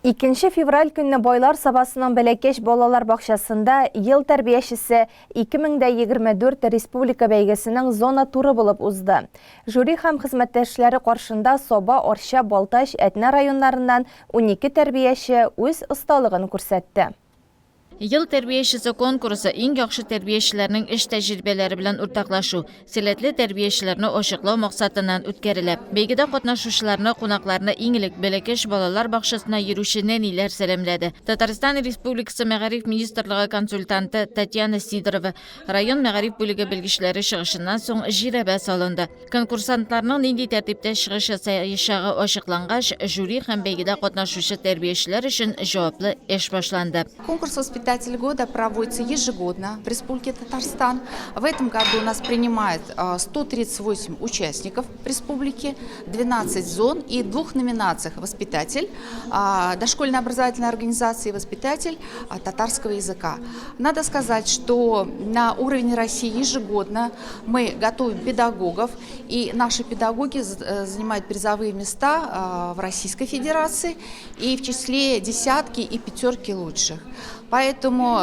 2 февраль күнне Байлар сабасының Бәләкеш балалар бақшасында ел тәрбиешісі 2024 республика бәйгесінің зона туры болып узды. Жюри һәм хезмәттәшләре каршында Соба, Орша, Балташ, Әтнә районнарыннан 12 тәрбиеші үз осталыгын күрсәтте. Yıl tərbiyəçisi konkursu ən yaxşı tərbiyəçilərinin iş təcrübələri bilən ortaqlaşu, sələtli tərbiyəçilərini oşuqlaw maqsadından ötkərilib. Bəygidə qatnaşuşlarını, qonaqlarını İngillik Bələkeş balalar bağçasına yürüşündən ilər sələmlədi. Tataristan Respublikası Məğarif Ministerliyi konsultantı Tatyana Sidorova rayon məğarif bölüge bilgiçləri çıxışından soň jirəbə salındı. Konkursantlarının nindi tərtibdə çıxış yasayacağı oşuqlanğaç, jüri һәм bəygidə qatnaşucu tərbiyəçilər üçün cavablı iş başlandı. Конкурс «Воспитатель года» проводится ежегодно в Республике Татарстан. В этом году у нас принимает 138 участников в республике, 12 зон и 2 номинациях «Воспитатель», дошкольной образовательной организации «Воспитатель» татарского языка. Надо сказать, что на уровне России ежегодно мы готовим педагогов, и наши педагоги занимают призовые места в Российской Федерации и в числе десятки и пятерки лучших. Поэтому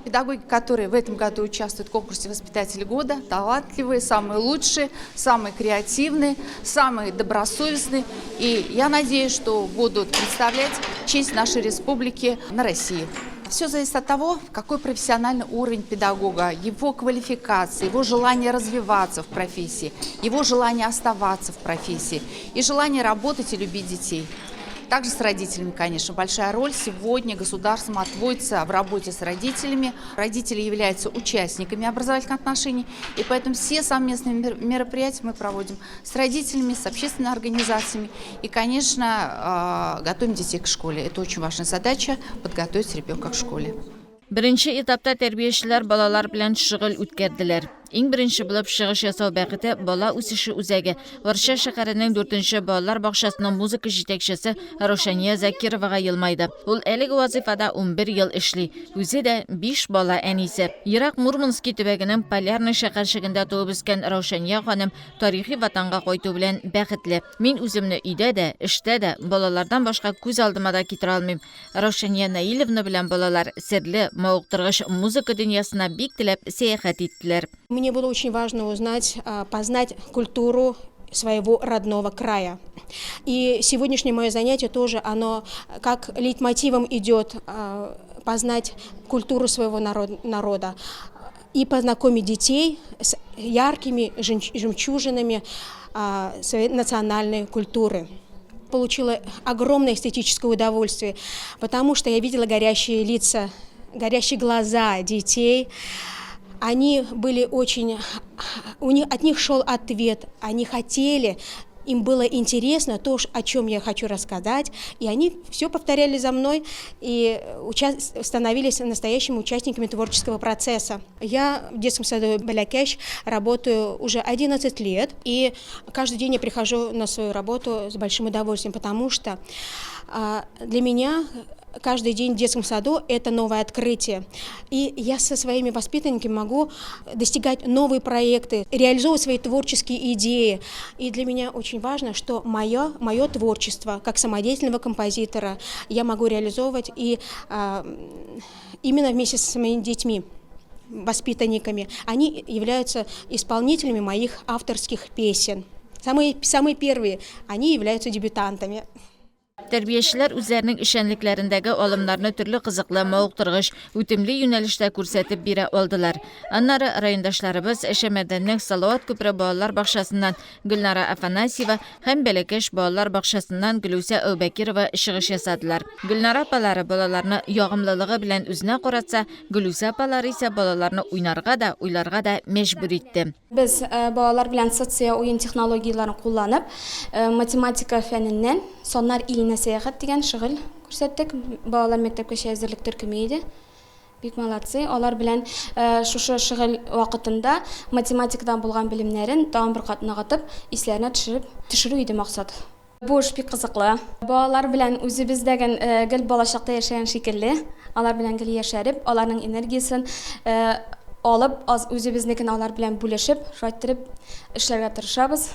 педагоги, которые в этом году участвуют в конкурсе «Воспитатель года», талантливые, самые лучшие, самые креативные, самые добросовестные. И я надеюсь, что будут представлять честь нашей республики на России. Все зависит от того, какой профессиональный уровень педагога, его квалификации, его желание развиваться в профессии, его желание оставаться в профессии и желание работать и любить детей. Также с родителями, конечно, большая роль сегодня государством отводится в работе с родителями. Родители являются участниками образовательных отношений, и поэтому все совместные мероприятия мы проводим с родителями, с общественными организациями и, конечно, готовим детей к школе. Это очень важная задача – подготовить ребенка к школе. Birinci etapda tərbiyəçilər balalar bilən şığıl ütkərdilər. İng birinci bulub шығыш ясау бәқіті бала үсіші үзәгі. Орша шәһәрінің 4-ші балалар бақшасының музыка жетекшісі Рошания Закироваға елмайды. Ол әлігі вазифада 11 ел ішли. Өзі де 5 бала әнесі. Ирак Мурманский төбәгінің Полярный шәһәршігінде туып өскен Рошания ханым тарихи ватанға қайту білән бәқітлі. Мен үзімні үйдә дә, эштә дә балалардан башқа күз алдыма да китер алмыйм. Рошания Наиловна білән балалар серлі, мауықтырғыш музыка дүниясына бик тіләп сәяхәт еттілер. Мне было очень важно познать культуру своего родного края. И сегодняшнее мое занятие тоже, оно как лейтмотивом идет познать культуру своего народа и познакомить детей с яркими жемчужинами своей национальной культуры. Получила огромное эстетическое удовольствие, потому что я видела горящие лица, горящие глаза детей. Они были от них шел ответ, они хотели, им было интересно то, о чем я хочу рассказать, и они все повторяли за мной и становились настоящими участниками творческого процесса. Я в детском саду Бәләкеш работаю уже 11 лет, и каждый день я прихожу на свою работу с большим удовольствием, потому что для меня каждый день в детском саду – это новое открытие. И я со своими воспитанниками могу достигать новые проекты, реализовывать свои творческие идеи. И для меня очень важно, что мое творчество, как самодеятельного композитора, я могу реализовывать и именно вместе со своими детьми, воспитанниками. Они являются исполнителями моих авторских песен. Самые первые, они являются дебютантами. Tərbiyəçilər üzərinin işənliklərindəki alımlarını türlü qızıqlı, mauqtırğış, ütimli yönəlişdə kürsətib birə oldular. Onları rayondaşlarımız Şəmədənlik Salavat Köprü Balalar Bağçasından Gülnara Afanasiyeva həm Bələkeş Balalar Bağçasından Gülüsə Əubəkirova çıxış yasadılar. Gülnara apaları balalarını yağımlılığı bilən üzünə qoratsa, Gülüsə apaları isə balalarını uylarga da mecbur etdi. Biz balalar bilən sosial oyun texnologiyalarını kullanıb, matematika fənindən sonlar iline сәяхәт дигән шөгыль күрсәттек. Балалар мәктәпкәчә әзерлек төркеме иде. Бик молодцы. Алар белән шушы шөгыль вакытында математикадан булган белемнәрен тагын бер кат ныгытып, исләренә төшерү иде максат. Бу эш бик кызыклы. Балалар белән үзебездәге гел балачакта яшәгән шикелле, алар белән гел яшәреп, аларның энергиясын алып, үзебезнекен алар белән бүлешеп, шайтырып эшләргә тырышабыз.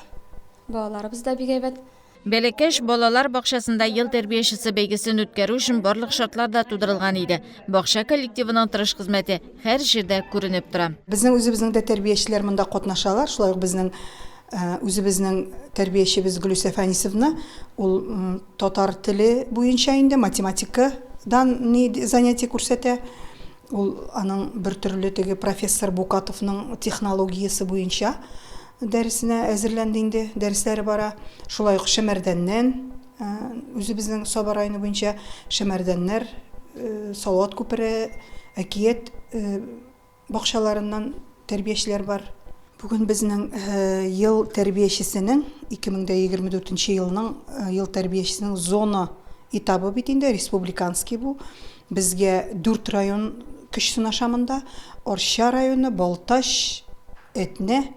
Балаларыбыз да бик әйбәт. Бәләкәш балалар бакчасында ел тәрбиячесе бәйгесен үткәрү өчен барлык шартлар да тудырылган иде. Бакча коллективының тырыш хезмәте һәр җирдә күренеп тора. Безнең үзебезнең дә тәрбиячеләр монда катнашалар. Шулай ук безнең үзебезнең тәрбиячебез Гөлүсә Фәнисовна, ул татар теле буенча инде математикадан занятие күрсәтә. Ул аның бер төрле теге профессор Букатовның технологиясы буенча дәресенә әзерләнде инде, дәресләре бара. Шулай ук Шәмәрдәннән, үзебезнең Саба районы буенча Шәмәрдәннәр, Салават күпере, Әкият бакчаларыннан тәрбиячеләр бар. Бүген безнең ел тәрбиячесенең 2024 елның ел тәрбиячесенең зона этабы бит инде, республиканский бу. Безгә 4 район көч сынаша монда. Арча районы, Балтач, Этне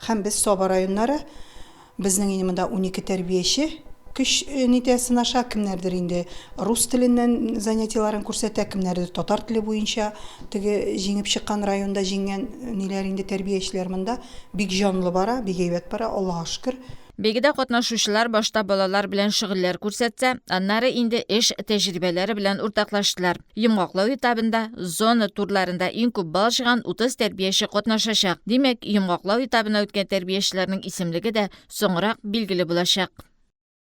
һәм без Саба районнары. Безнең инде монда 12 тәрбияче көч нитә сынаша, кемнәрдер инде рус теленнән занятияларын күрсәтә, кемнәрдер татар теле буенча теге җиңеп чыккан районда җиңгән ниләр инде тәрбиячеләр монда. Бик җанлы бара, бик әйбәт бара, Аллаһка шөкер. Бәйгедә катнашучылар башта балалар белән шөгыльләр күрсәтсә, аннары инде эш тәҗрибәләре белән уртаклаштылар. Йомгаклау этабында зона турларында иң күп бал җыйган 30 тәрбияче катнашачак. Димәк, йомгаклау этабына үткән тәрбиячеләрнең исемлеге дә соңрак билгеле булачак.